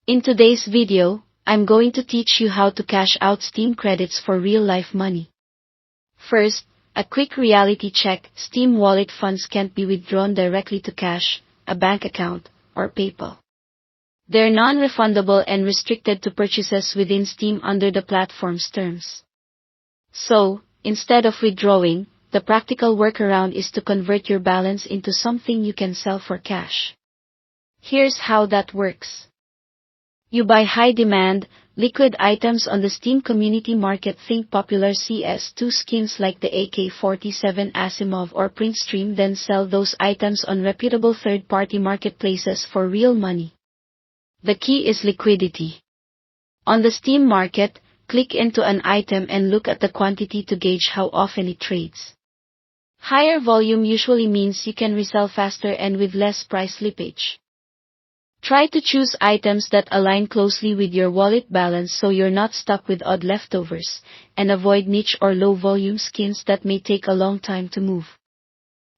In today's video, I'm going to teach you how to cash out Steam credits for real-life money. First, a quick reality check: Steam wallet funds can't be withdrawn directly to cash, a bank account, or PayPal. They're non-refundable and restricted to purchases within Steam under the platform's terms. So, instead of withdrawing, the practical workaround is to convert your balance into something you can sell for cash. Here's how that works. You buy high-demand, liquid items on the Steam community market. Think popular CS2 skins like the AK-47 Asimov or Printstream, then sell those items on reputable third-party marketplaces for real money. The key is liquidity. On the Steam market, click into an item and look at the quantity to gauge how often it trades. Higher volume usually means you can resell faster and with less price slippage. Try to choose items that align closely with your wallet balance so you're not stuck with odd leftovers, and avoid niche or low-volume skins that may take a long time to move.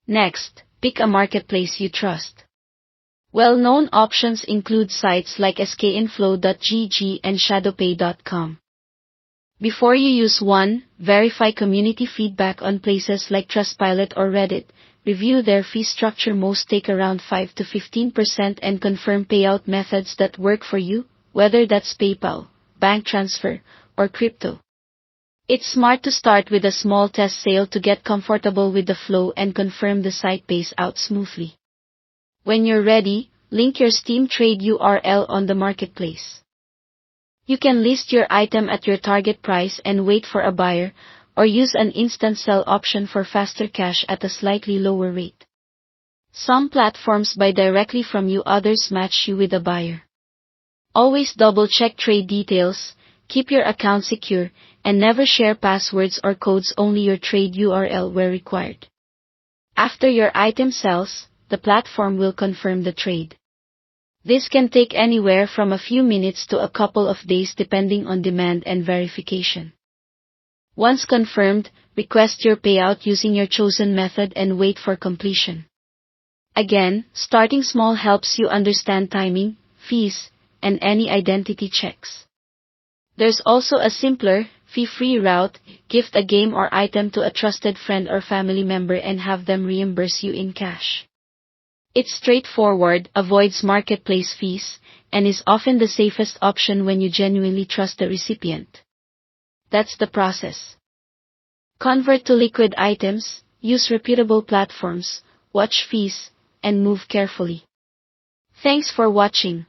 Next, pick a marketplace you trust. Well-known options include sites like skinflow.gg and shadowpay.com. Before you use one, verify community feedback on places like Trustpilot or Reddit. Review their fee structure. Most take around 5 to 15%, and confirm payout methods that work for you, whether that's PayPal, bank transfer, or crypto. It's smart to start with a small test sale to get comfortable with the flow and confirm the site pays out smoothly. When you're ready, link your Steam trade URL on the marketplace. You can list your item at your target price and wait for a buyer, or use an instant sell option for faster cash at a slightly lower rate. Some platforms buy directly from you, others match you with a buyer. Always double-check trade details, keep your account secure, and never share passwords or codes, only your trade URL where required. After your item sells, the platform will confirm the trade. This can take anywhere from a few minutes to a couple of days depending on demand and verification. Once confirmed, request your payout using your chosen method and wait for completion. Again, starting small helps you understand timing, fees, and any identity checks. There's also a simpler, fee-free route: gift a game or item to a trusted friend or family member and have them reimburse you in cash. It's straightforward, avoids marketplace fees, and is often the safest option when you genuinely trust the recipient. That's the process. Convert to liquid items, use reputable platforms, watch fees, and move carefully. Thanks for watching.